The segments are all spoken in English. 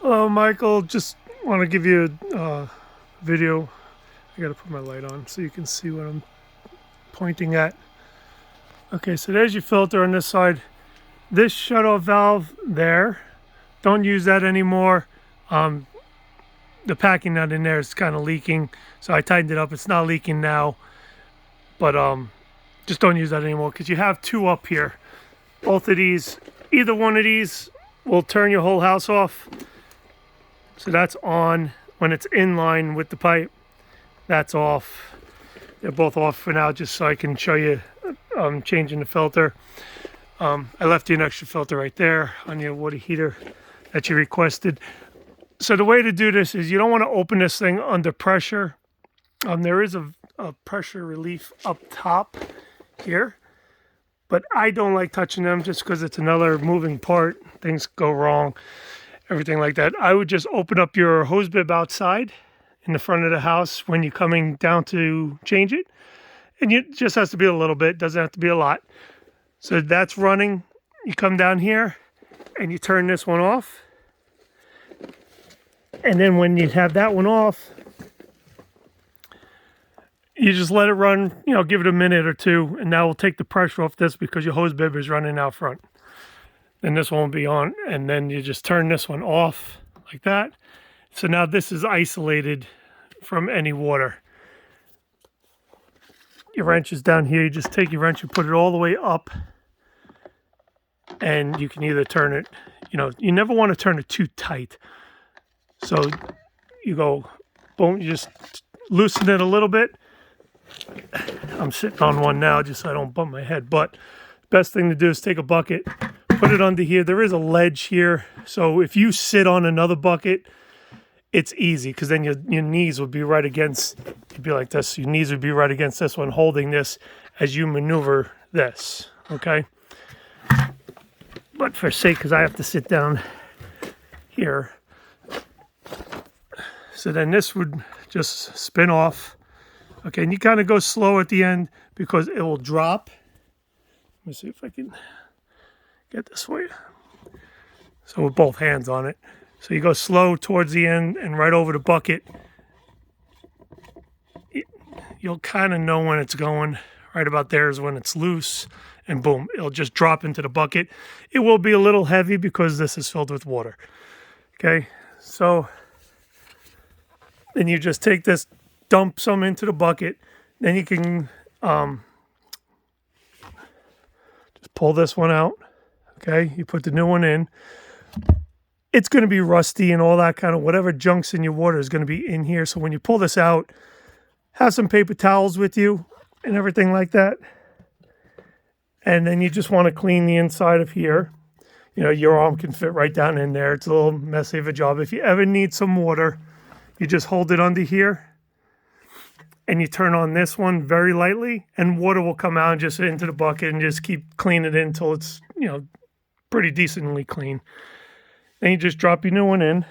Hello, Michael. Just want to give you a video. I got to put my light on so you can see what I'm pointing at. Okay, so there's your filter on this side. This shutoff valve there, don't use that anymore. The packing nut in there is kind of leaking, so I tightened it up. It's not leaking now, but just don't use that anymore because you have two up here. Both of these, either one of these will turn your whole house off. So that's on when it's in line with the pipe. That's off. They're both off for now, just so I can show you changing the filter. I left you an extra filter right there on your water heater that you requested. So the way to do this is you don't want to open this thing under pressure. There is a pressure relief up top here, but I don't like touching them just because it's another moving part. Things go wrong, everything like that. I would just open up your hose bib outside in the front of the house when you're coming down to change it. And it just has to be a little bit, doesn't have to be a lot. So that's running. You come down here and you turn this one off. And then when you have that one off, you just let it run, give it a minute or two, and that will take the pressure off this because your hose bib is running out front. Then this one will be on, and then you just turn this one off like that. So now this is isolated from any water. Your wrench is down here. You just take your wrench and put it all the way up, and you can either turn it, you never want to turn it too tight. So you go, boom, you just loosen it a little bit. I'm sitting on one now just so I don't bump my head, but best thing to do is take a bucket, put it under here. There is a ledge here, so if you sit on another bucket, it's easy because then your knees would be right against, you'd be like this, your knees would be right against this one, holding this as you maneuver this, okay? But for sake, because I have to sit down here, so then this would just spin off. Okay, and you kind of go slow at the end because it will drop. Let me see if I can get this for you. So with both hands on it. So you go slow towards the end and right over the bucket. You'll kind of know when it's going. Right about there is when it's loose. And boom, it'll just drop into the bucket. It will be a little heavy because this is filled with water. Okay, so then you just take this, dump some into the bucket. Then you can just pull this one out. Okay, you put the new one in. It's going to be rusty and all that kind of whatever junk's in your water is going to be in here. So when you pull this out, have some paper towels with you and everything like that. And then you just want to clean the inside of here. Your arm can fit right down in there. It's a little messy of a job. If you ever need some water, you just hold it under here and you turn on this one very lightly and water will come out just into the bucket and just keep cleaning it until it's, pretty decently clean. Then you just drop your new one in.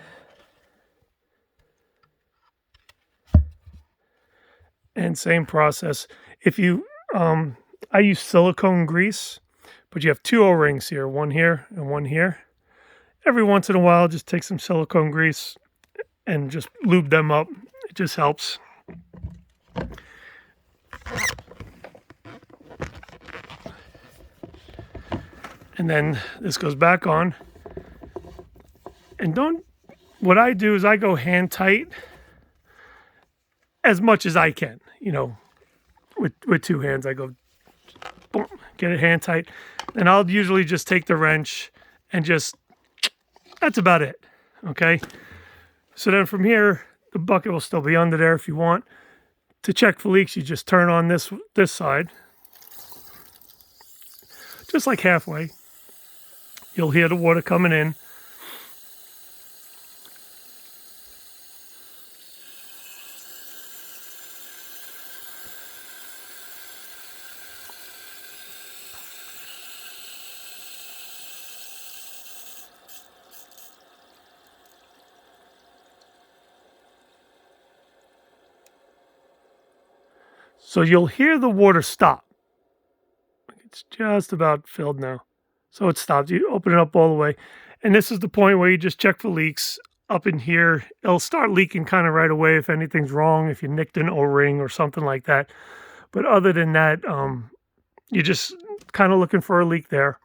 And same process. If you, I use silicone grease, but you have two O-rings here, one here and one here. Every once in a while, just take some silicone grease and just lube them up. It just helps. And then this goes back on. And what I do is I go hand tight as much as I can, with two hands. I go, boom, get it hand tight. And I'll usually just take the wrench and that's about it, okay? So then from here, the bucket will still be under there if you want. To check for leaks, you just turn on this side. Just like halfway. You'll hear the water coming in. So you'll hear the water stop. It's just about filled now. So it stopped. You open it up all the way. And this is the point where you just check for leaks. up in here, it'll start leaking kind of right away if anything's wrong, if you nicked an O-ring or something like that. But other than that, you're just kind of looking for a leak there.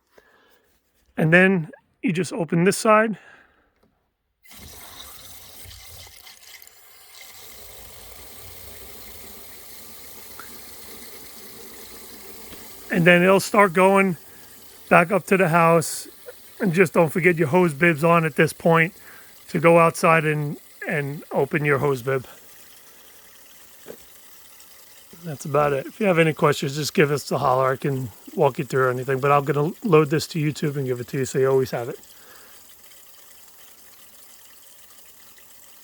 And then you just open this side. And then it'll start going back up to the house. And just don't forget your hose bibs on at this point to go outside and open your hose bib. That's about it. If you have any questions, just give us a holler. I can walk you through anything. But I'm going to load this to YouTube and give it to you so you always have it.